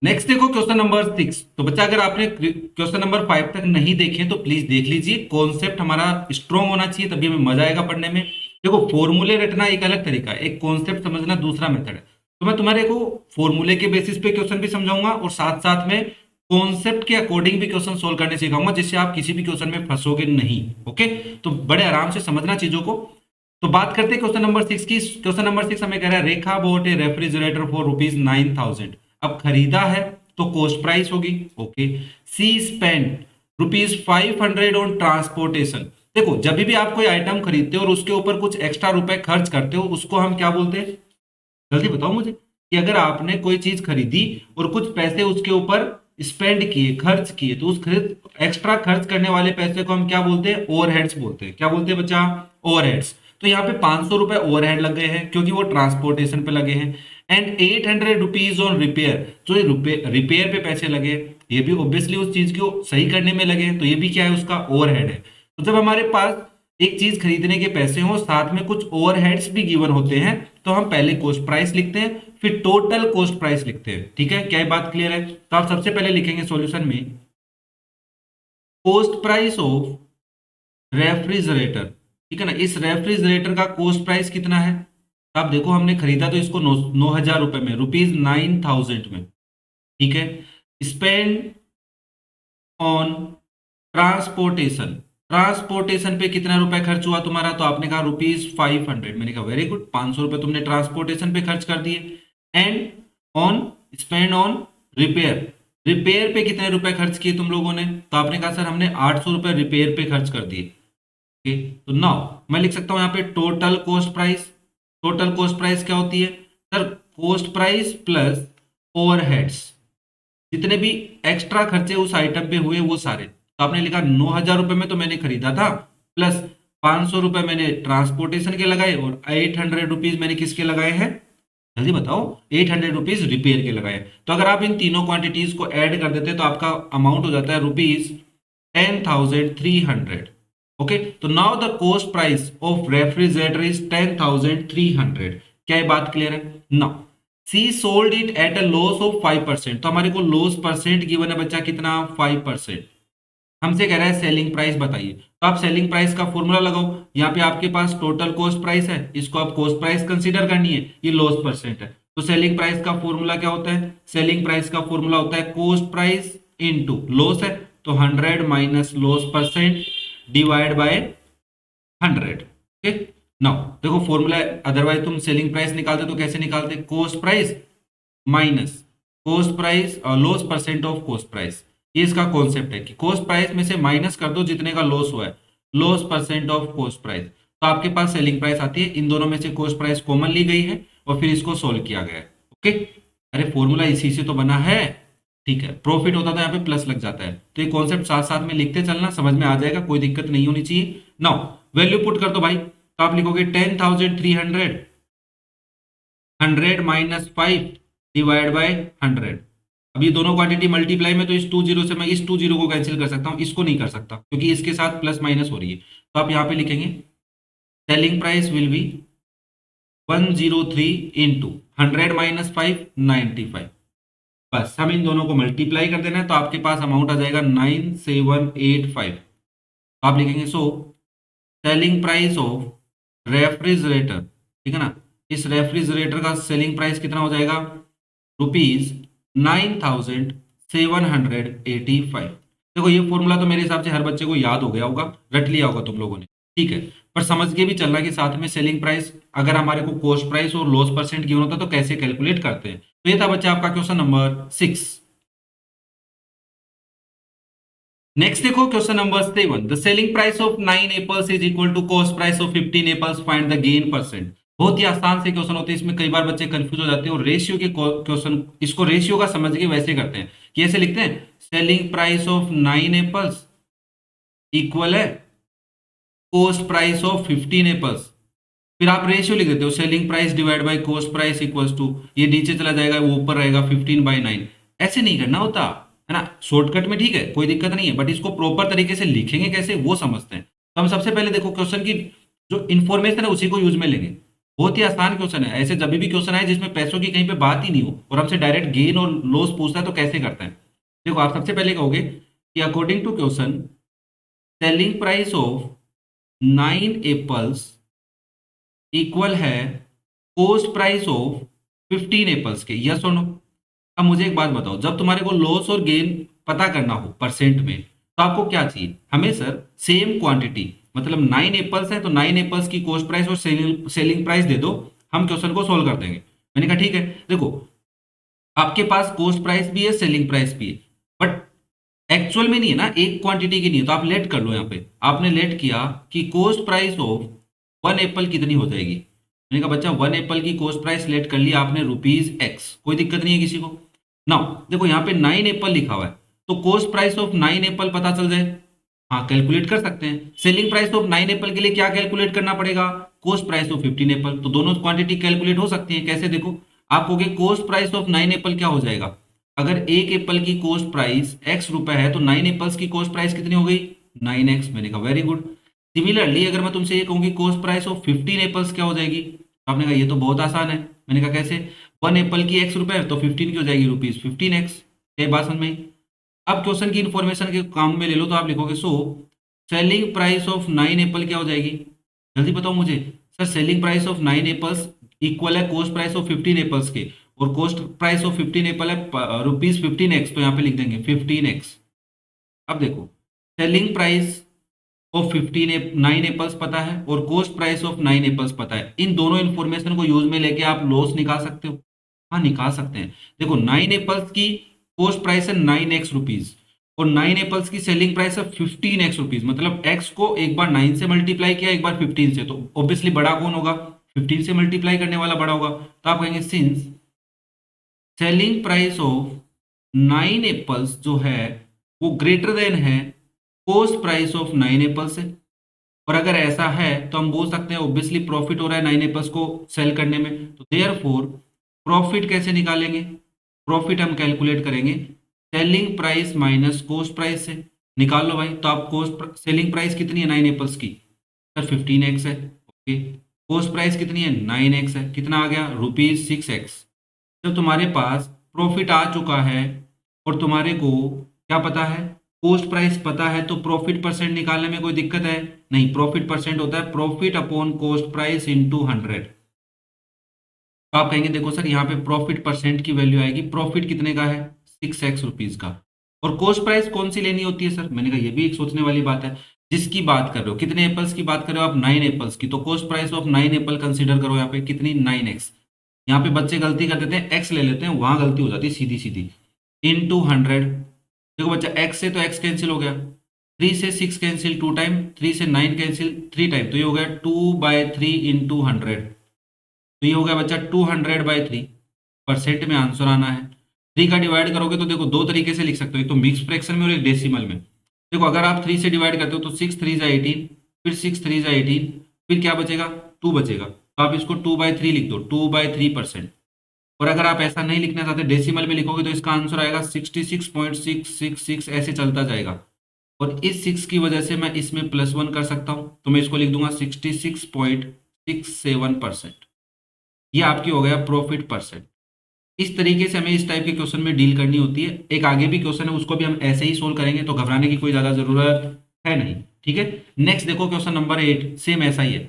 Next देखो question number 6। तो बच्चा अगर आपने क्वेश्चन नंबर 5 तक नहीं देखे तो प्लीज देख लीजिए। कॉन्सेप्ट हमारा स्ट्रॉन्ग होना चाहिए, तभी हमें मजा आएगा पढ़ने में। देखो फॉर्मूले रटना एक अलग तरीका है, एक कॉन्सेप्ट समझना दूसरा मेथड है। तो मैं तुम्हारे को फॉर्मूले के बेसिस पे क्वेश्चन भी समझाऊंगा और साथ साथ में कॉन्सेप्ट के अकॉर्डिंग भी क्वेश्चन सोल्व करने सिखाऊंगा, जिससे आप किसी भी क्वेश्चन में फंसोगे नहीं। ओके, तो बड़े आराम से समझना चीजों को। तो बात करते हैं क्वेश्चन नंबर 6 की। क्वेश्चन नंबर 6 हमें कह रहा है Rekha bought a refrigerator for ₹9,000। अब खरीदा है तो कॉस्ट प्राइस होगी। Okay, she spend ₹500 on transportation. देखो जब भी आप कोई आइटम खरीदते हो और उसके ऊपर कुछ एक्स्ट्रा रुपए खर्च करते हो, उसको हम क्या बोलते हैं? जल्दी बताओ मुझे कि अगर आपने कोई चीज खरीदी और कुछ पैसे उसके ऊपर स्पेंड किए, खर्च किए, तो उस खरीद एक्स्ट्रा खर्च करने वाले पैसे को हम क्या बोलते हैं? ओवरहेड्स बोलते हैं। क्या बोलते हैं बच्चा? ओवरहेड्स। तो यहाँ पे 500 रुपए ओवरहेड लग गए हैं क्योंकि वो ट्रांसपोर्टेशन पे लगे हैं। एंड ₹800 ऑन रिपेयर, तो ये रिपेयर पे पैसे लगे, ये भी ऑब्वियसली उस चीज को सही करने में लगे हैं, तो ये भी क्या है? उसका ओवरहेड है। तो जब हमारे पास एक चीज खरीदने के पैसे हो, साथ में कुछ ओवरहेड्स भी गिवन होते हैं, तो हम पहले कॉस्ट प्राइस लिखते हैं, फिर टोटल कॉस्ट प्राइस लिखते हैं। ठीक है, क्या ये बात क्लियर है? तो आप सबसे पहले लिखेंगे सॉल्यूशन में कॉस्ट प्राइस ऑफ रेफ्रिजरेटर। ठीक है ना, इस रेफ्रिजरेटर का कॉस्ट प्राइस कितना है? तो आप देखो हमने खरीदा तो इसको 9,000 रुपए में, ₹9,000 में। ठीक है, स्पेंड ऑन ट्रांसपोर्टेशन, ट्रांसपोर्टेशन पे कितना रुपए खर्च हुआ तुम्हारा? तो आपने कहा ₹500। मैंने कहा वेरी गुड, 500 रुपए तुमने ट्रांसपोर्टेशन पे खर्च कर दिए। And on spend on repair, repair पे कितने रुपए खर्च किए तुम लोगों ने? तो आपने कहा सर हमने ₹800 रिपेयर पे खर्च कर दिए। ओके, तो नाउ मैं लिख सकता हूं यहाँ पे total cost price. Total cost price क्या होती है sir? Cost price plus overheads, जितने भी एक्स्ट्रा खर्चे उस आइटम पे हुए वो सारे। तो आपने लिखा 9,000 रुपए में तो मैंने खरीदा था, प्लस 500 रुपए मैंने ट्रांसपोर्टेशन के लगाए और ₹800 मैंने किसके लगाए हैं? जल्दी बताओ। ₹800 रिपेयर के लगाए। तो अगर आप इन तीनों क्वांटिटीज को ऐड कर देते तो आपका अमाउंट हो जाता है ₹10,300। ओके, तो now the cost price of refrigerator is 10,300। क्या ये बात क्लियर है? Now see sold it at a loss of 5%। तो हमारे को लॉस परसेंट गिवन है बच्चा, कितना? 5%। हमसे कह रहा है सेलिंग प्राइस बताइए। तो आप सेलिंग प्राइस का फॉर्मूला लगाओ। यहाँ पे आपके पास टोटल कॉस्ट प्राइस है, इसको आप कॉस्ट प्राइस कंसीडर करनी है, ये लॉस परसेंट है। तो सेलिंग प्राइस का फॉर्मूला क्या होता है? सेलिंग प्राइस का फॉर्मूला होता है कॉस्ट प्राइस इनटू लॉस है, तो 100 minus loss percent divide by 100। Okay, now देखो फॉर्मूला, अदरवाइज तुम सेलिंग प्राइस निकालते तो कैसे निकालते? Cost price minus cost price और loss percent of cost price. ये इसका कॉन्सेप्ट है कि कॉस्ट प्राइस में से माइनस कर दो जितने का लॉस हुआ है, loss percent of cost price. तो आपके पास सेलिंग प्राइस आती है, इन दोनों में से कॉस्ट प्राइस कॉमन ली गई है और फिर इसको सोल्व किया गया है। ओके, अरे फॉर्मूला इसी से तो बना है। ठीक है, प्रॉफिट होता था यहाँ पे प्लस लग जाता है, तो ये कॉन्सेप्ट साथ साथ में लिखते चलना, समझ में आ जाएगा, कोई दिक्कत नहीं होनी चाहिए। नाउ वैल्यू पुट कर दो भाई। तो आप लिखोगे 10,300, 100 माइनस 5 डिवाइड बाय 100। अब ये दोनों क्वांटिटी मल्टीप्लाई में, तो इस 20 से मैं इस 20 को कैंसिल कर सकता हूँ, इसको नहीं कर सकता क्योंकि इसके साथ प्लस माइनस हो रही है। तो आप यहाँ पे लिखेंगे selling price will be 103 into 100 minus 5, 95। बस हम इन दोनों को मल्टीप्लाई कर देना है, तो आपके पास अमाउंट आ जाएगा 9785। तो आप लिखेंगे so selling price of refrigerator, ठीक है ना, इस रेफ्रिजरेटर का सेलिंग प्राइस कितना हो जाएगा? ₹9,785। देखो ये फॉर्मूला तो मेरे हिसाब से हर बच्चे को याद हो गया होगा, रट लिया होगा तुम लोगों ने। ठीक है, पर समझ के भी चलना कि साथ में सेलिंग प्राइस, अगर हमारे को कॉस्ट प्राइस और लॉस परसेंट गिवन होता तो कैसे कैलकुलेट करते हैं। तो ये था बच्चा आपका क्वेश्चन नंबर 6। नेक्स्ट देखो question number 7। The selling price of 9 apples is equal to cost price of 15 apples, find the gain percent. बहुत ही आसान से क्वेश्चन होते हैं, इसमें कई बार बच्चे कंफ्यूज हो जाते हैं और रेशियो के क्वेश्चन, इसको रेशियो का समझ के वैसे करते हैं कि ऐसे लिखते हैं selling price of 9 apples equal है कॉस्ट प्राइस ऑफ 15 एप्पल्स। फिर आप रेशियो लिख देते हो selling price divide by cost price equals to, ये नीचे चला जाएगा वो ऊपर रहेगा 15/9। ऐसे नहीं करना होता है ना, शॉर्टकट में ठीक है कोई दिक्कत नहीं है, बट इसको प्रॉपर तरीके से लिखेंगे कैसे वो समझते हैं। तो हम सबसे पहले देखो क्वेश्चन की जो इन्फॉर्मेशन है उसी को यूज में लेंगे। बहुत ही आसान क्वेश्चन है। ऐसे जब भी क्वेश्चन आए जिसमें पैसों की कहीं पे बात ही नहीं हो और हमसे डायरेक्ट गेन और लॉस पूछता है तो कैसे करता है। देखो आप सबसे पहले कहोगे कि according to question selling price of 9 apples equal है कॉस्ट प्राइस ऑफ 15 एप्पल्स के, यस और नो। अब मुझे एक बात बताओ, जब तुम्हारे को लॉस और गेन पता करना हो परसेंट में तो आपको क्या चाहिए? हमें सर सेम क्वांटिटी, मतलब 9 एप्पल्स है तो 9 एप्पल्स की कॉस्ट प्राइस और सेलिंग प्राइस दे दो, हम क्वेश्चन को सोल्व कर देंगे। मैंने कहा ठीक है। देखो आपके पास कॉस्ट प्राइस भी है, सेलिंग प्राइस भी है, बट एक्चुअल में नहीं है ना, एक क्वांटिटी की नहीं है, तो आप लेट कर लो। यहाँ पे आपने लेट किया कि कॉस्ट प्राइस ऑफ 1 एप्पल कितनी हो जाएगी। मैंने कहा बच्चा 1 एप्पल की कॉस्ट प्राइस लेट कर लिया आपने ₹X, कोई दिक्कत नहीं है किसी को। नाउ देखो यहाँ पे 9 एप्पल लिखा हुआ है, तो कॉस्ट प्राइस ऑफ 9 एप्पल पता चल जाए, हाँ कैलकुलेट कर सकते हैं। सेलिंग प्राइस ऑफ 9 एप्पल के लिए क्या कैलकुलेट करना पड़ेगा? Cost price of 15 Apple. तो दोनों क्वांटिटी कैलकुलेट हो सकती है, कैसे? देखो आप कहोगे कॉस्ट प्राइस ऑफ 9 एप्पल क्या हो जाएगा? अगर एक एप्पल की कॉस्ट प्राइस ₹X है तो 9 एप्पल्स की कॉस्ट प्राइस कितनी हो गई? 9X। मैंने कहा वेरी गुड। सिमिलरली अगर मैं तुमसे ये कहूंगी कॉस्ट प्राइस ऑफ 15 एप्पल्स क्या हो जाएगी, तो आपने कहा ये तो बहुत आसान है। मैंने कहा कैसे? 1 एप्पल की ₹X है तो 15 की हो जाएगी ₹15X। ये बात समझ में आई? अब क्वेश्चन की इंफॉर्मेशन के काम में ले लो, तो आप लिखोगे so selling price of 9 Apple क्या हो जाएगी? जल्दी बताओ मुझे। Sir selling price of 9 apples equal है कॉस्ट प्राइस ऑफ 15 एप्पल्स के, और कॉस्ट प्राइस ऑफ 15 एप्पल है ₹15X, तो यहाँ पे लिख देंगे 15X। अब देखो सेलिंग प्राइस ऑफ 9 एप्पल्स पता है और कॉस्ट प्राइस ऑफ 9 एप्पल्स पता है, इन दोनों इन्फॉर्मेशन को यूज में लेके आप लॉस निकाल सकते हो। हाँ निकाल सकते हैं। देखो 9 एप्पल्स की कॉस्ट प्राइस है 9X रुपीज और 9 एप्पल्स की सेलिंग प्राइस है 15X रुपीज, मतलब एक्स को एक बार 9 से मल्टीप्लाई किया, एक बार 15 से, तो ऑब्वियसली बड़ा कौन होगा? 15 से मल्टीप्लाई करने वाला बड़ा होगा। तो आप कहेंगे since selling price of 9 apples जो है वो ग्रेटर देन है कॉस्ट प्राइस ऑफ 9 एप्पल से, और अगर ऐसा है तो हम बोल सकते हैं ऑब्वियसली प्रॉफिट हो रहा है 9 एप्पल्स को सेल करने में, तो देयरफॉर प्रॉफिट कैसे निकालेंगे? प्रॉफिट हम कैलकुलेट करेंगे selling price minus cost price से। निकाल लो भाई। तो आप कॉस्ट सेलिंग प्राइस कितनी है 9 एप्पल्स की? सर 15X है। ओके, कॉस्ट प्राइस कितनी है? 9X है। कितना आ गया? ₹6X। जब तुम्हारे पास प्रॉफिट आ चुका है और तुम्हारे को क्या पता है? कॉस्ट प्राइस पता है, तो प्रॉफिट परसेंट निकालने में कोई दिक्कत है? नहीं। प्रॉफिट परसेंट होता है profit upon cost price into 100। तो आप कहेंगे देखो सर यहाँ पे प्रॉफिट परसेंट की वैल्यू आएगी, प्रॉफिट कितने का है? ₹6 का। और कॉस्ट प्राइस कौन सी लेनी होती है सर? मैंने कहा ये भी एक सोचने वाली बात है। जिसकी बात कर रहे हो, कितने एप्पल्स की बात कर रहे हो आप? 9 एप्पल्स की, तो cost price of 9 Apple consider करो यहाँ पे कितनी? 9X। यहाँ पे बच्चे गलती कर देते हैं, एक्स ले लेते हैं, वहां गलती हो जाती है सीधी सीधी। इंटू 100। देखो बच्चा एक्स से तो एक्स कैंसिल हो गया, 3 से 6 कैंसिल 2 टाइम, 3 से 9 कैंसिल 3 टाइम, तो ये हो गया 2/3 इंटू 100। तो ये हो गया बच्चा 200/3। परसेंट में आंसर आना है। 3 का डिवाइड करोगे तो देखो दो तरीके से लिख सकते हो, एक तो मिक्स फ्रैक्शन में और एक डेसिमल में। देखो अगर आप 3 से डिवाइड करते हो तो 6 3 जा 18, फिर 6 3 जा 18, फिर क्या बचेगा? 2 बचेगा, तो आप इसको 2/3 लिख दो, 2/3%। और अगर आप ऐसा नहीं लिखना चाहते डेसिमल में लिखोगे तो इसका आंसर आएगा 66.666, ऐसे चलता जाएगा। और इस 6 की वजह से मैं इसमें +1 कर सकता हूं, तो मैं इसको लिख दूंगा 66.67%। ये आपकी हो गया प्रॉफिट परसेंट। इस तरीके से हमें इस टाइप के क्वेश्चन में डील करनी होती है। एक आगे भी क्वेश्चन है, उसको भी हम ऐसे ही सोल्व करेंगे, तो घबराने की कोई ज्यादा जरूरत है नहीं। ठीक है, नेक्स्ट देखो क्वेश्चन नंबर 8, सेम ऐसा ही है।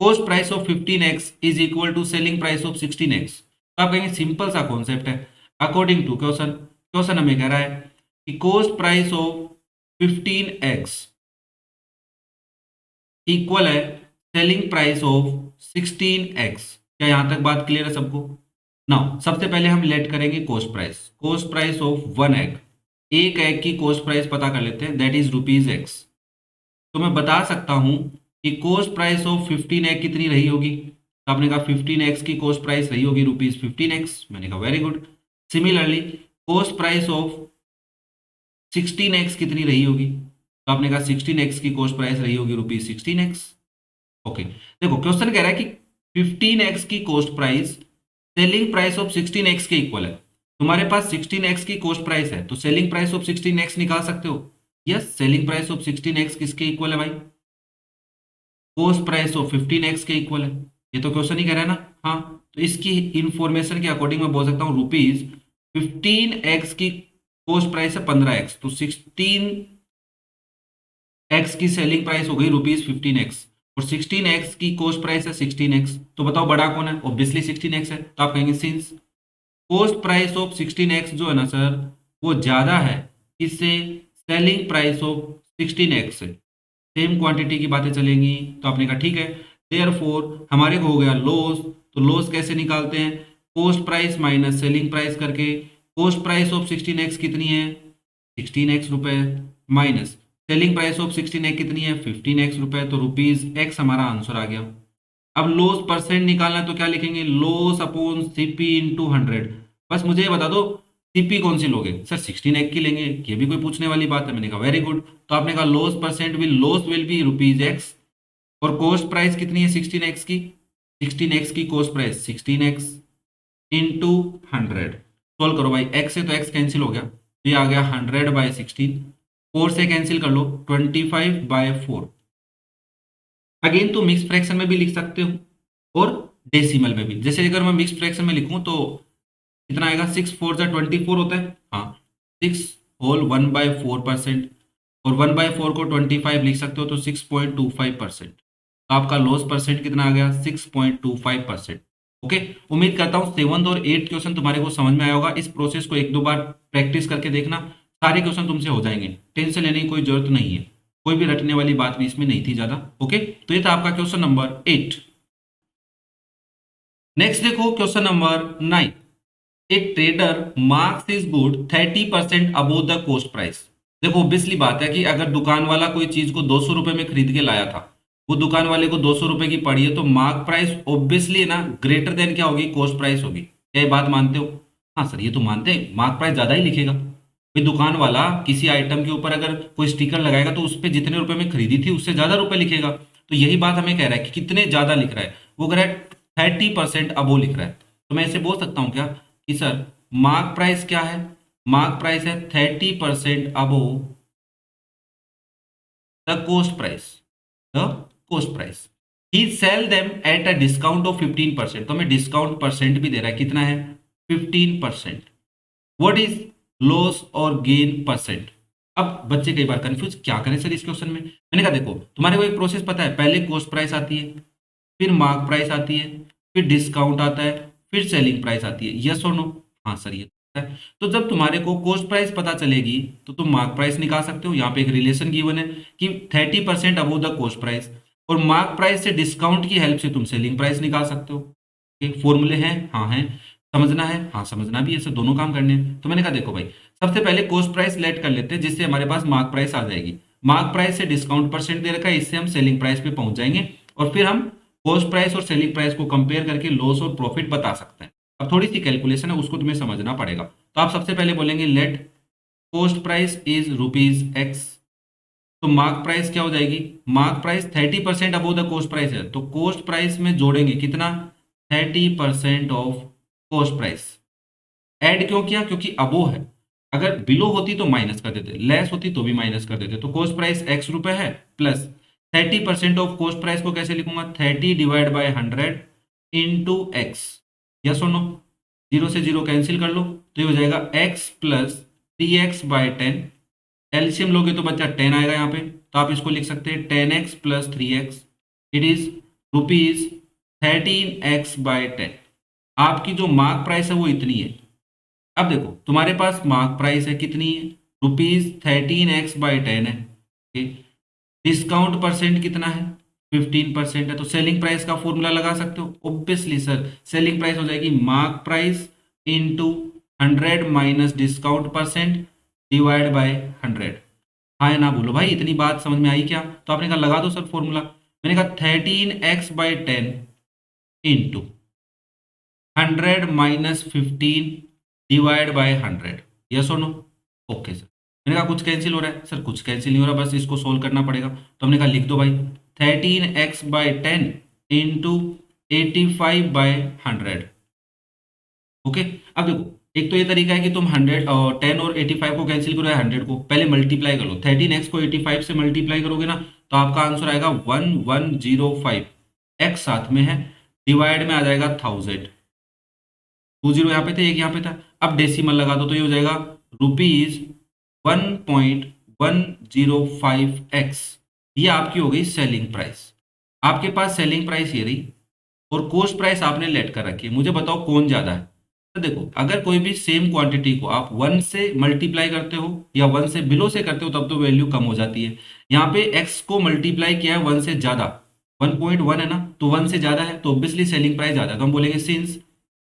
Cost price of 15X is equal to selling price of 16X। तो आप कहेंगे सिंपल सा कॉन्सेप्ट है। अकॉर्डिंग टू क्वेश्चन, क्वेश्चन हमें कह रहा है कि cost price of 15X equal है सेलिंग प्राइस ऑफ 16X। क्या यहां तक बात क्लियर है सबको? नाउ सबसे पहले हम लेट करेंगे cost price. Cost price of 1 egg, एक एग की कॉस्ट प्राइस पता कर लेते हैं, दैट इज ₹X। तो मैं बता सकता हूं कि कॉस्ट प्राइस ऑफ 15 एग कितनी रही होगी। तो आपने कहा 15X की कॉस्ट प्राइस रही होगी ₹15X। मैंने कहा very good. Similarly cost price of 16X कितनी रही होगी? तो आपने कहा 16X की कॉस्ट प्राइस रही होगी ₹16X। ओके, देखो क्वेश्चन कह रहा है कि 15X की cost price selling price of 16X के इक्वल है। तुम्हारे पास 16X की कॉस्ट प्राइस है तो सेलिंग प्राइस ऑफ 16X निकाल सकते हो। Yes, selling price of 16X किसके इक्वल है भाई? कॉस्ट प्राइस ऑफ 15X के इक्वल है। ये तो क्वेश्चन ही कह रहा है ना। हाँ, तो इसकी इंफॉर्मेशन के अकॉर्डिंग मैं बोल सकता हूँ रुपीज 15x की कॉस्ट प्राइस है 15x, तो 16x की सेलिंग प्राइस हो गई रुपीज 15x, और 16x की कॉस्ट प्राइस है 16x। तो बताओ बड़ा कौन है? ऑब्वियसली 16x है। तो आप कहेंगे since cost price of 16x जो है ना सर, वो ज्यादा है इससे सेलिंग प्राइस ऑफ 16x से, सेम क्वांटिटी की बातें चलेंगी। तो आपने कहा ठीक है, देयरफॉर हमारे को हो गया लॉस। तो लॉस कैसे निकालते हैं? Cost price minus selling price करके। कॉस्ट प्राइस ऑफ 16x कितनी है? 16x रुपए, minus selling price of 16x कितनी है? 15x रुपए। तो रुपीज एक्स हमारा आंसर आ गया। अब लॉस परसेंट निकालना है तो क्या लिखेंगे? Loss upon CP into 100। बस मुझे ये बता दो सीपी कौन सी लोगे? सर 16x की लेंगे, ये भी कोई पूछने वाली बात है? मैंने कहा वेरी गुड। तो आपने कहा loss will be rupees x, और कॉस्ट प्राइस कितनी है 16x की? 16x की cost price 16x into 100। Solve करो भाई, x से तो x कैंसिल हो गया, तो ये आ गया 100/16। 4 से कैंसिल कर लो, 25/4। अगेन तो मिक्स फ्रैक्शन में भी लिख सकते हो और डेसिमल में भी। जैसे अगर मैं मिक्स फ्रैक्शन में लिखूं तो कितना आएगा? 6 4 जा 24 होता है। हाँ, 6 होल 1/4%, और 1/4 को 25 लिख सकते हो, तो 6.25%। तो आपका लॉस परसेंट कितना आ गया? 6.25%। ओके, उम्मीद करता हूँ 7th और 8th क्वेश्चन तुम्हारे को समझ में आया होगा। इस प्रोसेस को एक दो बार प्रैक्टिस करके देखना, सारे क्वेश्चन तुमसे हो जाएंगे, टेंशन लेने की कोई जरूरत नहीं है। कोई भी रटने वाली बात भी इसमें नहीं थी ज्यादा। ओके, तो ये था आपका क्वेश्चन नंबर 8। नेक्स्ट देखो question number 9। A trader marks is good 30% above the cost price. देखो ऑब्वियसली बात है कि अगर दुकान वाला कोई चीज को 200 रुपए में खरीद के लाया था, वो दुकान वाले को 200 रुपए की पड़ी है, तो मार्क प्राइस ऑब्वियसली ना ग्रेटर देन क्या होगी? कॉस्ट प्राइस होगी। क्या ये बात मानते हो? हाँ सर, ये तो मानते हैं, मार्क प्राइस ज्यादा ही लिखेगा भाई। दुकान वाला किसी आइटम के ऊपर अगर कोई स्टिकर लगाएगा तो उस पर जितने रुपए में खरीदी थी उससे ज्यादा रुपए लिखेगा। तो यही बात हमें कह रहा है कि कितने ज्यादा लिख रहा है, वो कह रहा है 30% अबो लिख रहा है। तो मैं इसे बोल सकता हूँ क्या कि सर मार्क प्राइस क्या है? मार्क प्राइस है 30% above the coast price, the coast price. He sell them at a discount of 15%। तो हमें डिस्काउंट परसेंट भी दे रहा है, कितना है? 15%। व्हाट इज लॉस और गेन परसेंट? अब बच्चे कई बार कंफ्यूज क्या करें सर इस क्वेश्चन में। मैंने कहा देखो, तुम्हारे को एक प्रोसेस पता है, पहले कॉस्ट प्राइस आती है, फिर मार्क प्राइस आती है, फिर डिस्काउंट आता है, फिर सेलिंग प्राइस आती है। यस और नो? हाँ सर ये है। तो जब तुम्हारे को कॉस्ट प्राइस पता चलेगी तो तुम मार्क प्राइस निकाल सकते हो। यहाँ पे एक रिलेशन गिवन है कि 30% अबव द कॉस्ट प्राइस, और मार्क प्राइस से डिस्काउंट की हेल्प से तुम सेलिंग प्राइस निकाल सकते हो। फॉर्मूले हैं? हाँ हैं। समझना है? हाँ समझना भी है सर, दोनों काम करने हैं। तो मैंने कहा देखो भाई, सबसे पहले कॉस्ट प्राइस लेट कर लेते हैं, जिससे हमारे पास मार्क प्राइस आ जाएगी। मार्क प्राइस से डिस्काउंट परसेंट दे रखा है, इससे हम सेलिंग प्राइस पे पहुंच जाएंगे, और फिर हम कॉस्ट प्राइस और सेलिंग प्राइस को कंपेयर करके लॉस और प्रॉफिट बता सकते हैं। अब थोड़ी सी कैलकुलेशन है, उसको तुम्हें समझना पड़ेगा। तो आप सबसे पहले बोलेंगे late cost price is rupees x. तो मार्क प्राइस क्या हो जाएगी? Mark price 30% above the cost price है, तो कॉस्ट प्राइस में जोड़ेंगे कितना? 30% ऑफ कॉस्ट प्राइस। ऐड क्यों किया? क्योंकि अबो है। अगर बिलो होती तो माइनस कर देते, लेस होती तो भी माइनस कर देते। तो कॉस्ट प्राइस एक्स रुपए है, प्लस 30% ऑफ कॉस्ट प्राइस को कैसे लिखूंगा? 30/100 इंटू एक्स। यस और नो? जीरो से जीरो कैंसिल कर लो, तो ये हो जाएगा x प्लस 3x/10। एलसीएम लोगे तो बच्चा 10 आएगा यहाँ पे, तो आप इसको लिख सकते हैं 10x plus 3x। It is rupees 13x/10। आपकी जो मार्क प्राइस है वो इतनी है। अब देखो तुम्हारे पास मार्क प्राइस है कितनी है? रुपीज 13x/10 है। डिस्काउंट परसेंट कितना है? 15% है। तो सेलिंग प्राइस का फॉर्मूला लगा सकते हो ऑब्वियसली सर, सेलिंग प्राइस हो जाएगी mark price into 100 minus discount percent divide by 100। हाँ या ना बोलो भाई, इतनी बात समझ में आई क्या? तो आपने कहा लगा दो सर फॉर्मूला। मैंने कहा 13x/10 into 100 minus 15 divide by 100। Yes और नो? Okay sir. मैंने कहा कुछ कैंसिल हो रहा है? सर कुछ कैंसिल नहीं हो रहा, बस इसको सोल्व करना पड़ेगा। तो हमने कहा लिख दो भाई 13x/10 इंटू 85/100। ओके, अब देखो एक तो ये तरीका है कि तुम 100 और 10 और 85 को कैंसिल करो, या 100 को पहले मल्टीप्लाई कर लो। 13x को 85 से मल्टीप्लाई करोगे ना, तो आपका आंसर आएगा 1105। एक्स साथ में है, डिवाइड में आ जाएगा 1000, 20 यहाँ पे थे, एक यहाँ पे था। अब डेसिमल लगा दो तो ये हो जाएगा ₹1.105x। ये आपकी हो गई सेलिंग प्राइस। आपके पास सेलिंग प्राइस ये रही और कॉस्ट प्राइस आपने लेट कर रखी है। मुझे बताओ कौन ज्यादा है। तो देखो, अगर कोई भी सेम क्वांटिटी को आप 1 से मल्टीप्लाई करते हो या 1 से बिलो से करते हो तब तो वैल्यू कम हो जाती है। यहाँ पे x को मल्टीप्लाई किया है 1 से ज्यादा, 1.1 है ना, तो 1 से ज्यादा है तो ऑब्वियसली सेलिंग प्राइस ज्यादा है, तो हम बोलेंगे since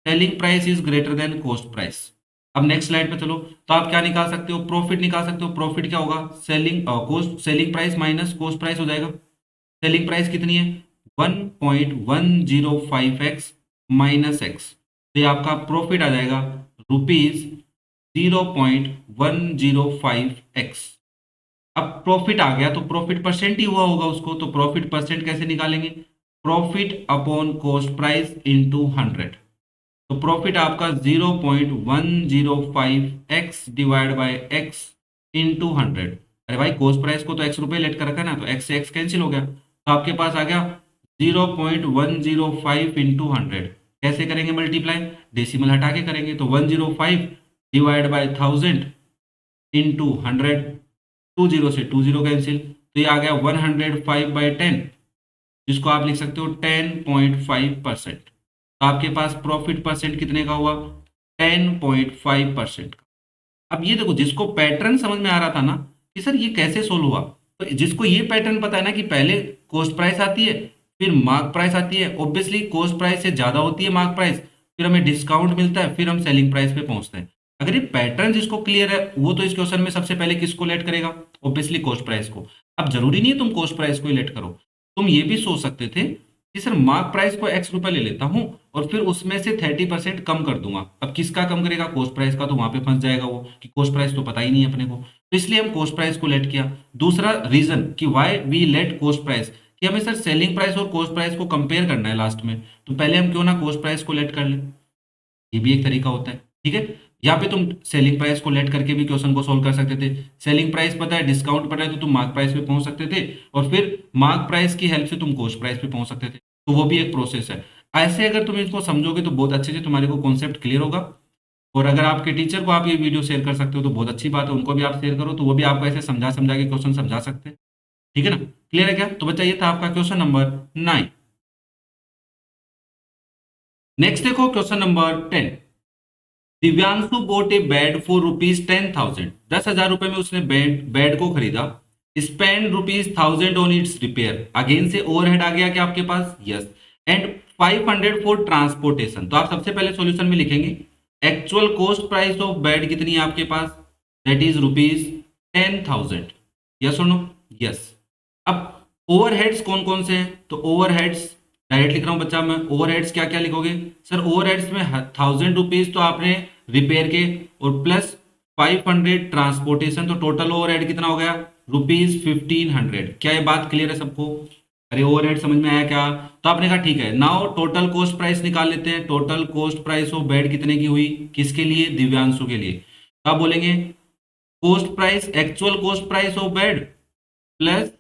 selling price is greater than cost price. अब नेक्स्ट स्लाइड पे चलो, तो आप क्या निकाल सकते हो, प्रॉफिट निकाल सकते हो। प्रॉफिट क्या होगा, selling cost, selling price minus cost price हो जाएगा। सेलिंग प्राइस कितनी है, 1.105x माइनस एक्स, तो ये आपका प्रॉफिट आ जाएगा ₹0.105x। अब प्रॉफिट आ गया तो प्रॉफिट परसेंट ही हुआ होगा उसको, तो प्रॉफिट परसेंट कैसे निकालेंगे, profit upon cost price into 100। तो प्रॉफिट आपका 0.105x divide by x into 100। अरे भाई कॉस्ट प्राइस को तो x रुपए लेट कर रखा है ना, तो x से x कैंसिल हो गया, तो आपके पास आ गया 0.105 इंटू 100। कैसे करेंगे मल्टीप्लाई, डेसिमल हटा के करेंगे, तो 105 डिवाइड बाय 1000 इंटू 100, 20 से 20 कैंसिल, तो ये आ गया 105/10, जिसको आप लिख सकते हो 10.5%। तो आपके पास प्रॉफिट परसेंट कितने का हुआ, 10.5% का। अब ये देखो, जिसको पैटर्न समझ में आ रहा था ना कि सर ये कैसे सोल्व हुआ, तो जिसको ये पैटर्न पता है ना कि पहले कॉस्ट प्राइस आती है फिर मार्क प्राइस आती है, ऑब्वियसली कॉस्ट प्राइस से ज्यादा होती है मार्क प्राइस, फिर हमें डिस्काउंट मिलता है, फिर हम सेलिंग प्राइस पे पहुंचते हैं। अगर ये पैटर्न जिसको क्लियर है वो तो इस क्वेश्चन में सबसे पहले किसको लेट करेगा, ऑब्वियसली कॉस्ट प्राइस को। अब जरूरी नहीं है तुम कॉस्ट प्राइस को ही लेट करो, तुम ये भी सोच सकते थे कि सर मार्क प्राइस को x रुपए ले लेता हूं और फिर उसमें से 30% कम कर दूंगा। अब किसका कम करेगा, कॉस्ट प्राइस का, तो वहां पे फंस जाएगा वो कि कॉस्ट प्राइस तो पता ही नहीं है अपने को, तो इसलिए हम कॉस्ट प्राइस को लेट किया। दूसरा रीजन कि why we let cost price, कि हमें सर सेलिंग प्राइस और कॉस्ट प्राइस को कंपेयर करना है लास्ट में, तो पहले हम क्यों ना कॉस्ट प्राइस को लेट कर ले, ये भी एक तरीका होता है। ठीक है, यहाँ पे तुम सेलिंग प्राइस को लेट करके भी क्वेश्चन को सोल्व कर सकते थे। सेलिंग प्राइस पता है, डिस्काउंट पता है, तो तुम मार्क प्राइस पे पहुंच सकते थे और फिर मार्क प्राइस की हेल्प से तुम कॉस्ट प्राइस पे पहुंच सकते थे, तो वो भी एक प्रोसेस है। ऐसे अगर तुम इसको समझोगे तो बहुत अच्छे से तुम्हारे को कॉन्सेप्ट क्लियर होगा। और अगर आपके टीचर को आप ये वीडियो शेयर कर सकते हो तो बहुत अच्छी बात है, उनको भी आप शेयर करो तो वो भी आपको ऐसे समझा समझा के क्वेश्चन समझा सकते हैं। ठीक है ना, क्लियर है क्या, तो बच्चा ये था आपका क्वेश्चन नंबर 9। नेक्स्ट देखो question number 10। Divyanshu boat A bed for ₹10,000, 10,000 रुपए में उसने बेड को खरीदा। Spend ₹1000 on it's repair, again से ओवरहेड आ गया क्या आपके पास, यस। एंड 500 फॉर ट्रांसपोर्टेशन, तो आप सबसे पहले सॉल्यूशन में लिखेंगे actual cost price of bed कितनी है आपके पास, दैट इज ₹10,000, यस और नो, यस। अब ओवरहेड्स कौन कौन से हैं, तो ओवरहेड्स डायरेक्ट लिख रहा हूं बच्चा मैं, ओवरहेड्स क्या क्या लिखोगे, सर ओवरहेड्स में ₹1000 तो आपने रिपेयर के और प्लस 500 ट्रांसपोर्टेशन, तो टोटल ओवरहेड कितना हो गया, ₹1500। क्या ये बात क्लियर है सबको, अरे ओवरहेड समझ में आया क्या, तो आपने कहा ठीक है। नाउ टोटल कॉस्ट प्राइस निकाल लेते हैं, total cost price of bed कितने की हुई, किसके लिए, दिव्यांशु के लिए। तो आप बोलेंगे cost price, actual cost price of bed plus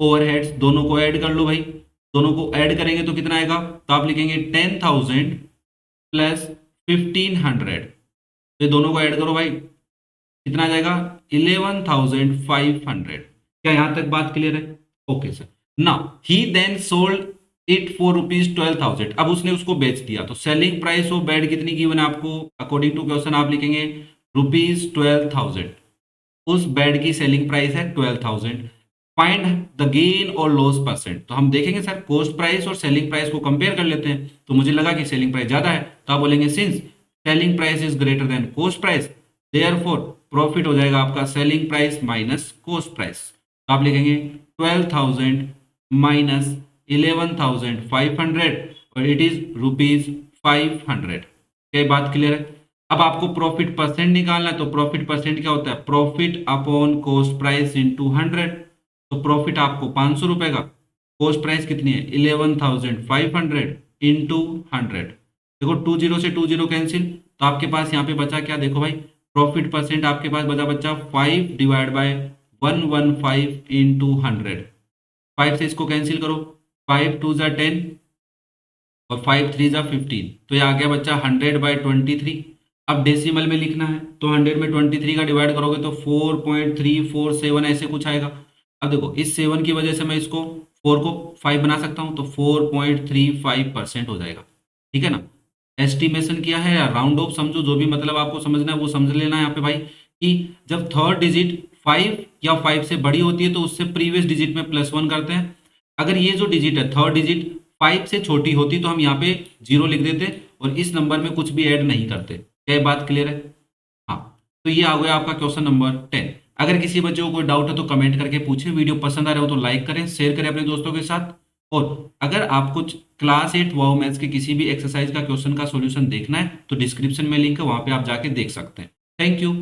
overheads, दोनों को ऐड कर लो भाई, दोनों को ऐड करेंगे तो कितना आएगा, तो आप लिखेंगे 10,000 प्लस 1500, ये दोनों को ऐड करो भाई, कितना आ जाएगा 11,500। क्या यहां तक बात क्लियर है, okay sir. Now he then sold it for ₹12,000, अब उसने उसको बेच दिया, तो सेलिंग प्राइस ऑफ बेड कितनी गिवन है आपको, अकॉर्डिंग टू क्वेश्चन आप लिखेंगे ₹12,000, उस बेड की सेलिंग प्राइस है 12,000। फाइंड द गेन और लॉस परसेंट, तो हम देखेंगे सर कॉस्ट प्राइस और सेलिंग प्राइस को कंपेयर कर लेते हैं, तो मुझे लगा कि सेलिंग प्राइस ज्यादा है, तो आप बोलेंगे since selling price is greater than cost price, therefore profit हो जाएगा आपका selling price minus cost price, तो आप लिखेंगे 12,000 माइनस 11,500 और इट इज ₹500। क्या ये बात क्लियर है। अब आपको प्रॉफिट परसेंट निकालना है, तो प्रॉफिट परसेंट क्या होता है, profit upon cost price into 100, तो प्रॉफिट आपको ₹500 का, कॉस्ट प्राइस कितनी है 11,500 इंटू 100, देखो 20 से 20 कैंसिल, तो आपके पास यहाँ पे बचा क्या, देखो भाई प्रॉफिट परसेंट आपके पास बचा बच्चा 5 डिवाइड बाय 115 इंटू 100, 5 से इसको कैंसिल करो, 5 2 जा 10, और 5 3 जा 15, तो ये आ गया बच्चा 100/23। अब डेसिमल में लिखना है तो 100 में 23 का डिवाइड करोगे तो 4.347 ऐसे कुछ आएगा। अब देखो इस 7 की वजह से मैं इसको 4 को 5 बना सकता हूँ, तो 4.35% हो जाएगा। ठीक है ना, एस्टिमेशन किया है या राउंड ऑफ समझो, जो भी मतलब आपको समझना है वो समझ लेना है यहाँ पे भाई, कि जब थर्ड डिजिट 5 या 5 से बड़ी होती है तो उससे प्रीवियस डिजिट में +1 करते हैं। अगर ये जो डिजिट है थर्ड डिजिट 5 से छोटी होती तो हम यहाँ पे 0 लिख देते और इस नंबर में कुछ भी ऐड नहीं करते। क्या ये बात क्लियर है? हाँ। तो ये आ गया आपका क्वेश्चन नंबर 10। अगर किसी बच्चे को कोई डाउट है तो कमेंट करके पूछे, वीडियो पसंद आ रहा हो तो लाइक करें, शेयर करें अपने दोस्तों के साथ। और अगर आपको क्लास 8 वाओ मैथ्स के किसी भी एक्सरसाइज का क्वेश्चन का सॉल्यूशन देखना है तो डिस्क्रिप्शन में लिंक है, वहां पे आप जाके देख सकते हैं। Thank you.